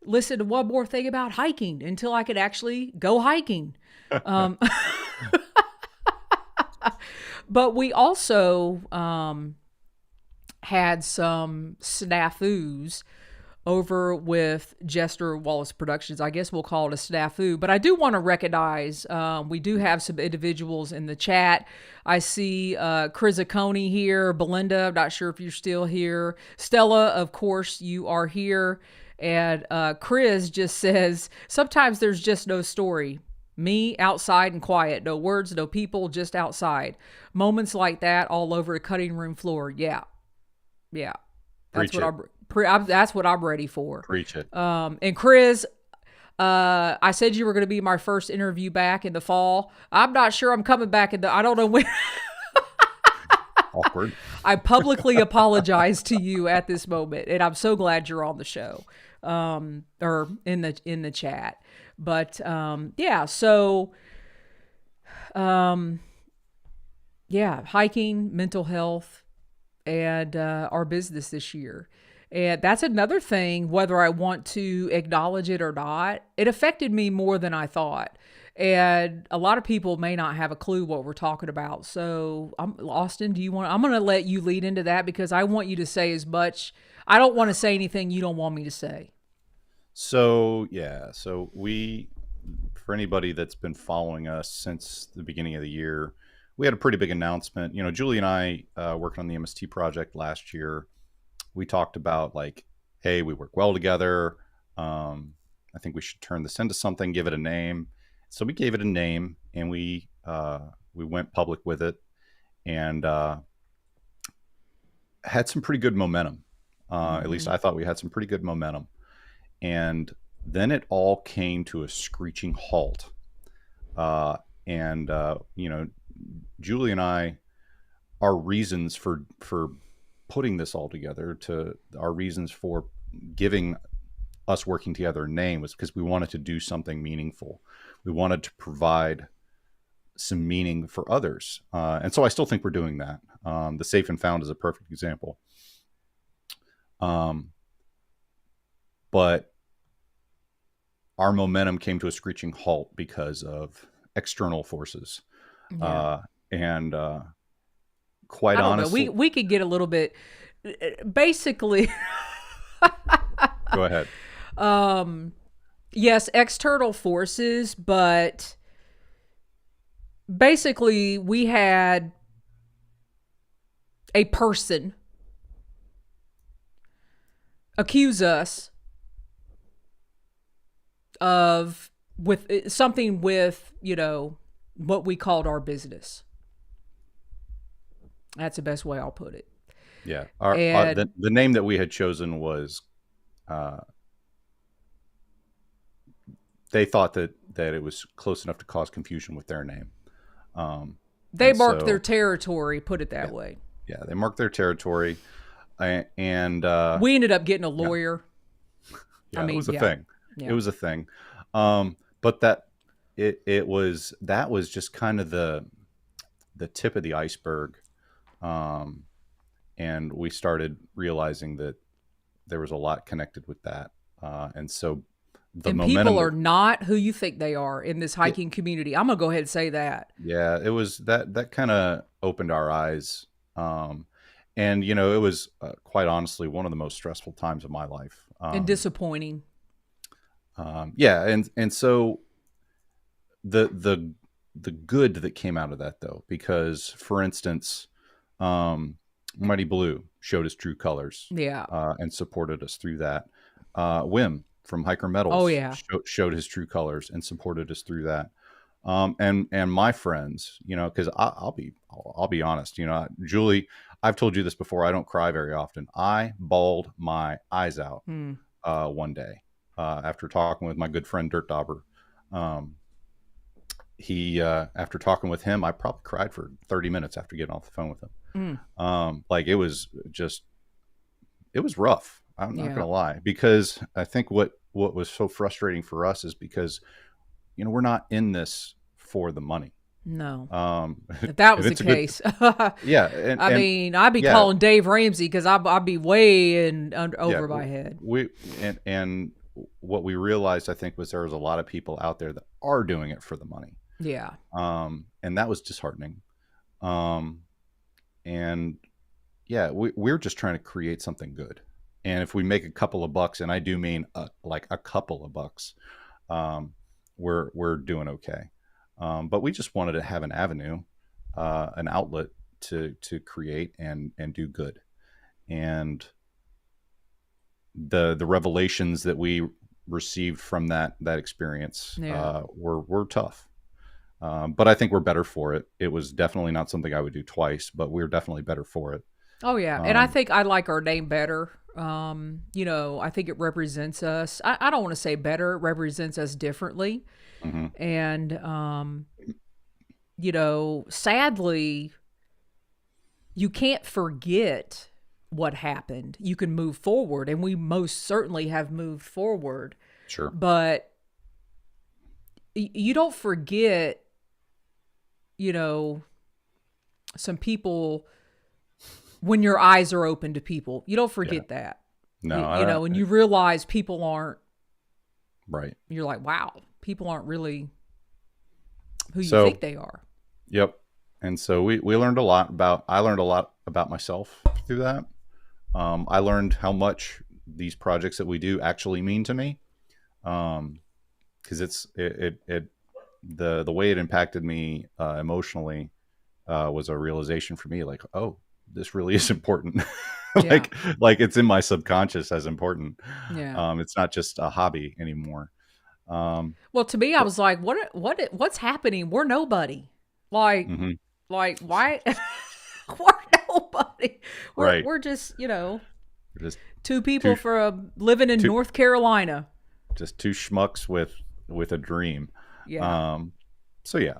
Speaker 1: listen to one more thing about hiking until I could actually go hiking. Um, but we also had some snafus over with Jester Wallis Productions. I guess we'll call it a snafu, but I do want to recognize we do have some individuals in the chat. I see Chris Aconi here, Belinda, I'm not sure if you're still here. Stella, of course, you are here. And Chris just says, sometimes there's just no story. Me, outside and quiet. No words, no people, just outside. Moments like that all over a cutting room floor. Yeah. Yeah. That's that's what I'm ready for.
Speaker 2: Preach it.
Speaker 1: And Chris, I said you were going to be my first interview back in the fall. I'm not sure I'm coming back I don't know when.
Speaker 2: Awkward.
Speaker 1: I publicly apologize to you at this moment, and I'm so glad you're on the show, or in the chat. But yeah, so yeah, hiking, mental health, and our business this year. And that's another thing, whether I want to acknowledge it or not, it affected me more than I thought. And a lot of people may not have a clue what we're talking about. So, Austin, I'm going to let you lead into that because I want you to say as much. I don't want to say anything you don't want me to say.
Speaker 2: So, yeah. So for anybody that's been following us since the beginning of the year, we had a pretty big announcement. You know, Julie and I, working on the MST project last year, we talked about like, hey, we work well together. I think we should turn this into something, give it a name. So we gave it a name, and we went public with it, and had some pretty good momentum. At least I thought we had some pretty good momentum. And then it all came to a screeching halt. You know, Julie and I, our reasons for putting this all together, our reasons for giving us working together a name, was because we wanted to do something meaningful. We wanted to provide some meaning for others. And so I still think we're doing that. The Safe and Found is a perfect example. But our momentum came to a screeching halt because of external forces.
Speaker 1: Yeah.
Speaker 2: Quite honestly,
Speaker 1: we could get a little bit, basically.
Speaker 2: Go ahead.
Speaker 1: Yes, external forces, but basically we had a person accuse us of something with, you know, what we called our business. That's the best way I'll put it.
Speaker 2: Yeah. The name that we had chosen was, they thought that it was close enough to cause confusion with their name.
Speaker 1: They marked their territory, put it that way.
Speaker 2: Yeah, they marked their territory. And
Speaker 1: we ended up getting a lawyer.
Speaker 2: Yeah, it was a thing. Yeah. It was a thing. But that was just kind of the tip of the iceberg. And we started realizing that there was a lot connected with that. And so
Speaker 1: people are not who you think they are in this hiking community. I'm going to go ahead and say that.
Speaker 2: Yeah, it was that kind of opened our eyes. And, you know, it was quite honestly one of the most stressful times of my life.
Speaker 1: And disappointing.
Speaker 2: Yeah. And so the good that came out of that, though, because, for instance, Mighty Blue showed his true colors.
Speaker 1: Yeah.
Speaker 2: And supported us through that. Wim from Hiker Metals showed his true colors and supported us through that. And my friends, you know, because I'll be honest, you know, Julie, I've told you this before. I don't cry very often. I bawled my eyes out one day after talking with my good friend Dirt Dauber. After talking with him, I probably cried for 30 minutes after getting off the phone with him. Like it was rough. I'm not gonna lie, because I think what was so frustrating for us is because, you know, we're not in this for the money.
Speaker 1: No. If that was the case.
Speaker 2: Yeah. And,
Speaker 1: I mean, I'd be calling Dave Ramsey because I'd be way over my head.
Speaker 2: And what we realized, I think, was there was a lot of people out there that are doing it for the money.
Speaker 1: Yeah.
Speaker 2: And that was disheartening. And yeah, we're just trying to create something good. And if we make a couple of bucks, and I do mean like a couple of bucks, we're doing okay. But we just wanted to have an avenue, an outlet to create and do good. And the revelations that we received from that experience
Speaker 1: Yeah.
Speaker 2: were tough. But I think we're better for it. It was definitely not something I would do twice, but we're definitely better for it.
Speaker 1: Oh yeah, and I
Speaker 2: Um,
Speaker 1: think I like our name better. I think it represents us. I don't want to say better; it represents us differently.
Speaker 2: mhm.
Speaker 1: And sadly, you can't forget what happened. You can move forward, and we most certainly have moved forward.
Speaker 2: Sure.
Speaker 1: But you don't forget, you know, some people when your eyes are open to people. You don't
Speaker 2: Yeah.
Speaker 1: forget that.
Speaker 2: No, I don't.
Speaker 1: And you realize people aren't,
Speaker 2: Right.
Speaker 1: you're like, wow, people aren't really who you
Speaker 2: So,
Speaker 1: think they are.
Speaker 2: yep. And so we learned a lot about, I learned a lot about myself through that. I learned how much these projects that we do actually mean to me. Cause the way it impacted me, emotionally, was a realization for me, like, oh, this really is important.
Speaker 1: Yeah.
Speaker 2: like it's in my subconscious as important.
Speaker 1: Yeah.
Speaker 2: It's not just a hobby anymore. Um,
Speaker 1: Well, to me, I
Speaker 2: but,
Speaker 1: was like, what's happening? We're nobody. Like,
Speaker 2: mhm,
Speaker 1: why? We're nobody.
Speaker 2: right.
Speaker 1: We're just,
Speaker 2: Just
Speaker 1: two
Speaker 2: two,
Speaker 1: people living in
Speaker 2: two,
Speaker 1: North Carolina.
Speaker 2: just two schmucks with a dream.
Speaker 1: Yeah.
Speaker 2: Um, so yeah.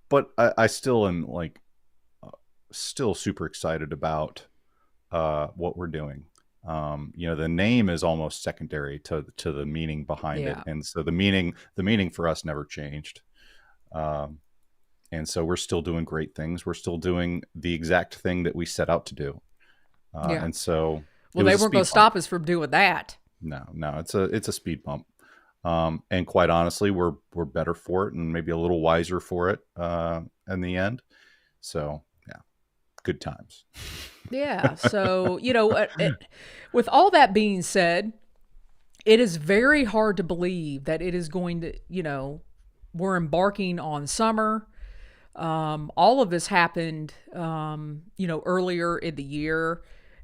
Speaker 2: But I still am like, still super excited about, what we're doing. The name is almost secondary to the meaning behind it,
Speaker 1: Yeah.
Speaker 2: and so the meaning for us never changed. Um, and so we're still doing great things. We're still doing the exact thing that we set out to do.
Speaker 1: Yeah.
Speaker 2: And so it
Speaker 1: Well,
Speaker 2: was
Speaker 1: they
Speaker 2: a
Speaker 1: weren't going
Speaker 2: speed
Speaker 1: to
Speaker 2: bump.
Speaker 1: stop us from doing that.
Speaker 2: No, it's a speed bump. And quite honestly, we're better for it and maybe a little wiser for it, in the end. So yeah, good times.
Speaker 1: Yeah. So, with all that being said, it is very hard to believe that it is going to, we're embarking on summer. All of this happened, earlier in the year.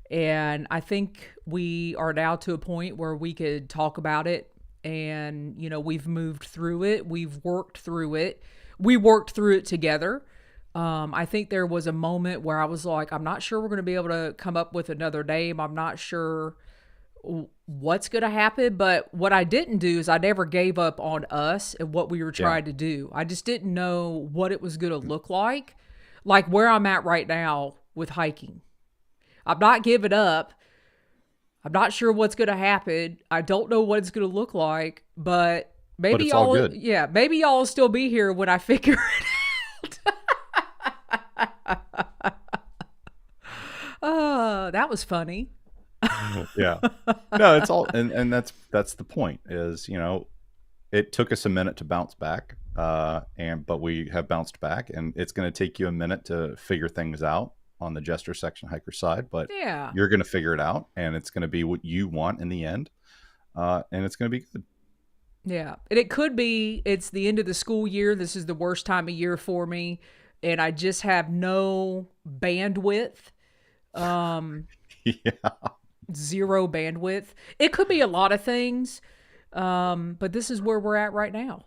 Speaker 1: And I think we are now to a point where we could talk about it. And, we've moved through it. We've worked through it. We worked through it together. I think there was a moment where I was like, I'm not sure we're going to be able to come up with another name. I'm not sure what's going to happen. But what I didn't do is I never gave up on us and what we were
Speaker 2: Yeah.
Speaker 1: trying to do. I just didn't know what it was going to look like where I'm at right now with hiking. I'm not giving up. I'm not sure what's going to happen. I don't know what it's going to look like, but
Speaker 2: But
Speaker 1: maybe
Speaker 2: it's all
Speaker 1: y'all,
Speaker 2: good.
Speaker 1: yeah, maybe y'all will still be here when I figure it out. That was funny.
Speaker 2: Yeah. No, it's all, and that's the point is, it took us a minute to bounce back. But we have bounced back, and it's going to take you a minute to figure things out on the Jester section hiker side, but
Speaker 1: Yeah.
Speaker 2: you're going to figure it out, and it's going to be what you want in the end. And it's going to be good.
Speaker 1: Yeah. And it could be it's the end of the school year. This is the worst time of year for me. And I just have no bandwidth. Um,
Speaker 2: Yeah.
Speaker 1: Zero bandwidth. It could be a lot of things. But this is where we're at right now.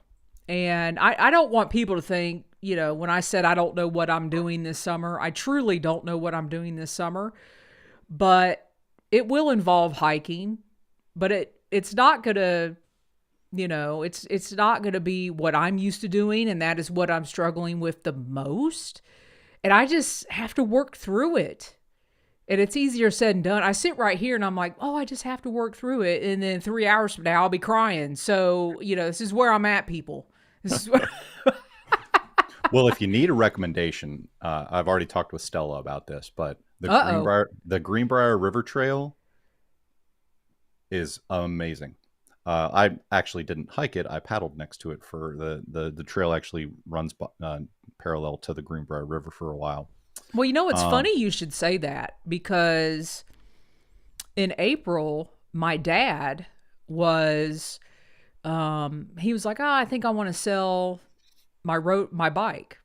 Speaker 1: And I don't want people to think, when I said I don't know what I'm doing this summer, I truly don't know what I'm doing this summer. But it will involve hiking. But it's not gonna, it's not gonna be what I'm used to doing, and that is what I'm struggling with the most. And I just have to work through it. And it's easier said than done. I sit right here and I'm like, oh, I just have to work through it. And then 3 hours from now, I'll be crying. So, this is where I'm at, people. This is where.
Speaker 2: Well, if you need a recommendation, I've already talked with Stella about this, but
Speaker 1: Uh-oh.
Speaker 2: The Greenbrier River Trail is amazing. I actually didn't hike it. I paddled next to it for the trail actually runs, parallel to the Greenbrier River for a while.
Speaker 1: Well, it's
Speaker 2: Um,
Speaker 1: funny you should say that because in April, my dad was, he was like, I think I want to sell my bike.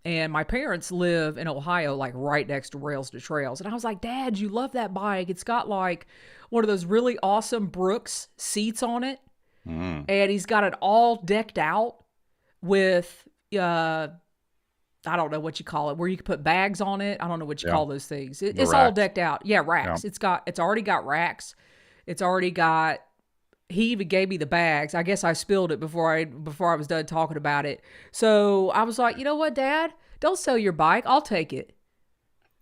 Speaker 1: And my parents live in Ohio, like right next to Rails to Trails. And I was like, Dad, you love that bike. It's got like one of those really awesome Brooks seats on it.
Speaker 2: Mm.
Speaker 1: And he's got it all decked out with, I don't know what you call it, where you can put bags on it. I don't know what you call those things. It's all decked out. Yeah, racks.
Speaker 2: Yeah.
Speaker 1: It's already got racks. It's already got, he even gave me the bags. I guess I spilled it before I was done talking about it. So I was like, you know what, Dad? Don't sell your bike. I'll take it.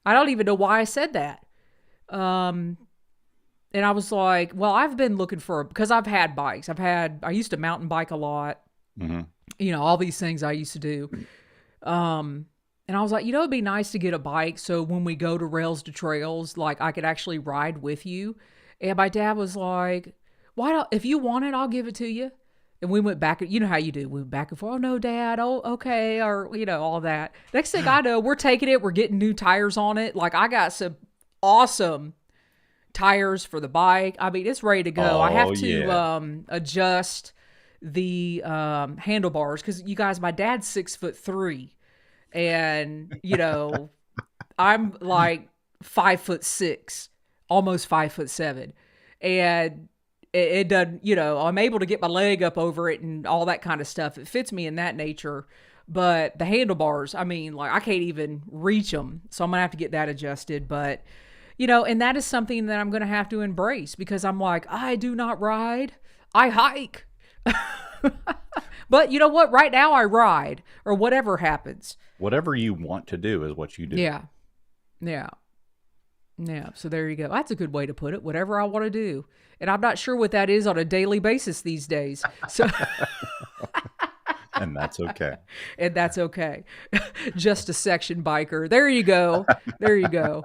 Speaker 1: I don't even know why I said that. And I was like, well, I've been looking because I've had bikes. I used to mountain bike a lot.
Speaker 2: Mm-hmm.
Speaker 1: You know, all these things I used to do. And I was like, you know, it'd be nice to get a bike so when we go to Rails to Trails, like I could actually ride with you. And my dad was like, if you want it, I'll give it to you. And we went back, you know how you do. We went back and forth. Oh, no, Dad. Oh, okay. Or, you know, all that. Next thing I know, we're taking it. We're getting new tires on it. Like I got some awesome tires for the bike. I mean, it's ready to go.
Speaker 2: Oh,
Speaker 1: I have to adjust the handlebars because you guys, my dad's 6'3", and you know I'm like 5'6", almost 5'7", and it doesn't. You know, I'm able to get my leg up over it and all that kind of stuff. It fits me in that nature. But the handlebars, I mean, like I can't even reach them, so I'm gonna have to get that adjusted. But you know, and that is something that I'm gonna have to embrace because I'm like, I do not ride, I hike. But you know what? Right now I ride or whatever happens.
Speaker 2: Whatever you want to do is what you do.
Speaker 1: Yeah. Yeah. Yeah. So there you go. That's a good way to put it. Whatever I want to do. And I'm not sure what that is on a daily basis these days. So
Speaker 2: And that's okay.
Speaker 1: And that's okay. Just a section biker. There you go. There you go.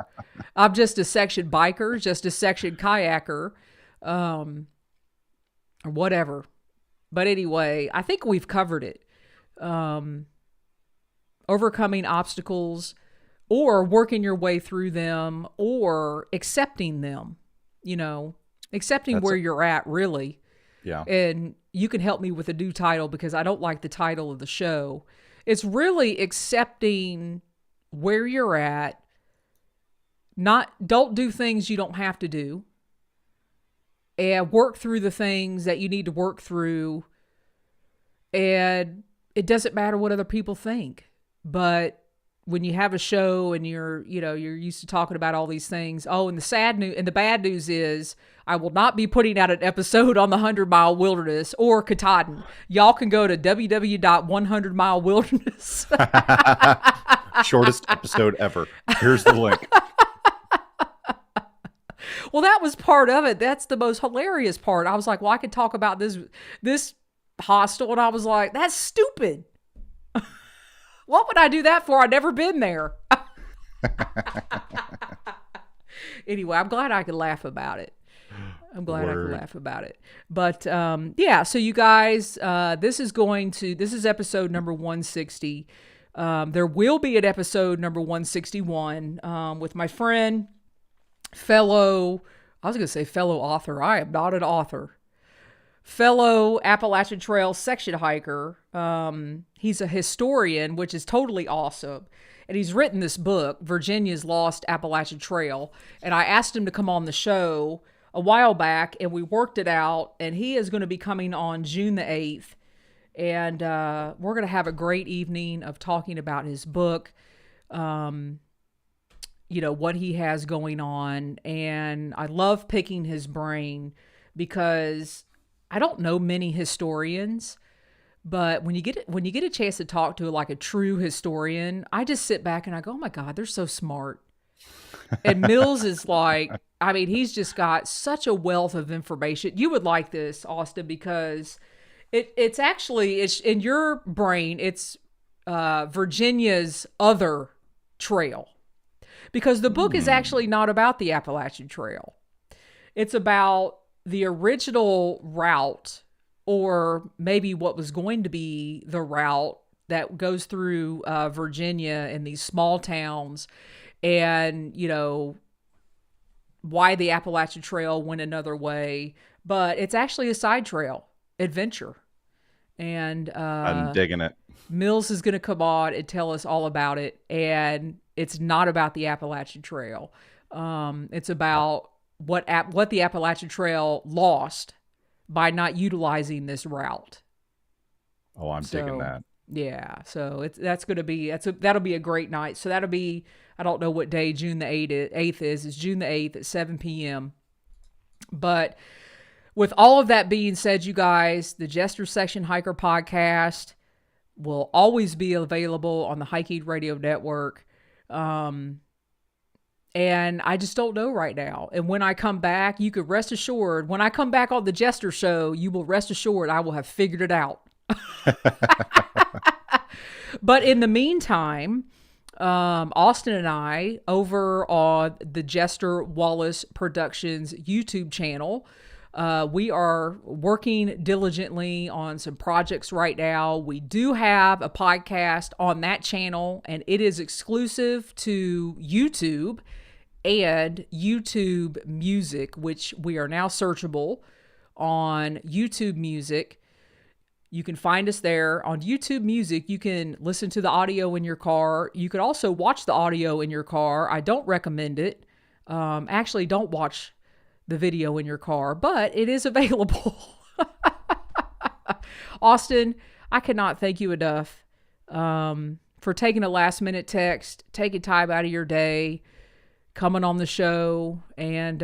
Speaker 1: I'm just a section biker, just a section kayaker, or whatever. But anyway, I think we've covered it. Overcoming obstacles or working your way through them or accepting them, you know, accepting where you're at really.
Speaker 2: Yeah.
Speaker 1: And you can help me with a new title because I don't like the title of the show. It's really accepting where you're at. Don't do things you don't have to do. And work through the things that you need to work through. And it doesn't matter what other people think. But when you have a show and you're used to talking about all these things. Oh, and the sad news and the bad news is I will not be putting out an episode on the 100-mile wilderness or Katahdin. Y'all can go to www.100milewilderness.
Speaker 2: Shortest episode ever. Here's the link.
Speaker 1: Well, that was part of it. That's the most hilarious part. I was like, well, I could talk about this hostel. And I was like, that's stupid. What would I do that for? I've never been there. Anyway, I'm glad I could laugh about it. But yeah, so you guys, this is episode number 160. There will be an episode number 161 with my friend, fellow author. I am not an author. Fellow Appalachian Trail section hiker. He's a historian, which is totally awesome. And he's written this book, Virginia's Lost Appalachian Trail. And I asked him to come on the show a while back, and we worked it out. And he is going to be coming on June the 8th. And we're going to have a great evening of talking about his book, you know, what he has going on. And I love picking his brain because I don't know many historians, but when you get a chance to talk to like a true historian, I just sit back and I go, oh my God, they're so smart. And Mills is like, I mean, he's just got such a wealth of information. You would like this, Austin, because it's in your brain, it's Virginia's other trail. Because the book is actually not about the Appalachian Trail. It's about the original route, or maybe what was going to be the route that goes through Virginia and these small towns, and, you know, why the Appalachian Trail went another way, but it's actually a side trail adventure. And
Speaker 2: I'm digging it.
Speaker 1: Mills is going to come on and tell us all about it. And it's not about the Appalachian Trail. It's about what the Appalachian Trail lost by not utilizing this route.
Speaker 2: Oh, I'm digging that.
Speaker 1: Yeah, so that'll be a great night. So that'll be, I don't know what day June the 8th is. It's June the 8th at 7 p.m. But with all of that being said, you guys, the Jester Section Hiker podcast will always be available on the Hiking Radio Network. And I just don't know right now. And when I come back, you could rest assured, when I come back on the Jester Show, you will rest assured I will have figured it out. But in the meantime, Austin and I, over on the Jester Wallis Productions YouTube channel, we are working diligently on some projects right now. We do have a podcast on that channel, and it is exclusive to YouTube and YouTube Music, which we are now searchable on YouTube Music. You can find us there on YouTube Music. You can listen to the audio in your car. You could also watch the audio in your car. I don't recommend it. Actually, don't watch the video in your car, but it is available. Austin, I cannot thank you enough for taking a last minute text, taking time out of your day, coming on the show, and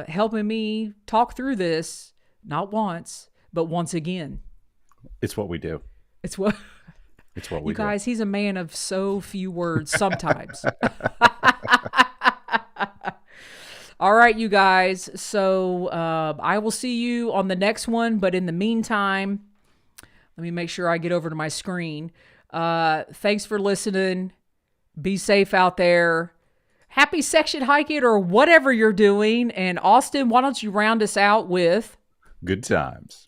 Speaker 1: helping me talk through this, not once, but once again.
Speaker 2: It's what we do.
Speaker 1: It's what
Speaker 2: we
Speaker 1: you guys,
Speaker 2: do.
Speaker 1: He's a man of so few words sometimes. All right, you guys. So I will see you on the next one. But in the meantime, let me make sure I get over to my screen. Thanks for listening. Be safe out there. Happy section hiking or whatever you're doing. And Austin, why don't you round us out with
Speaker 2: good times.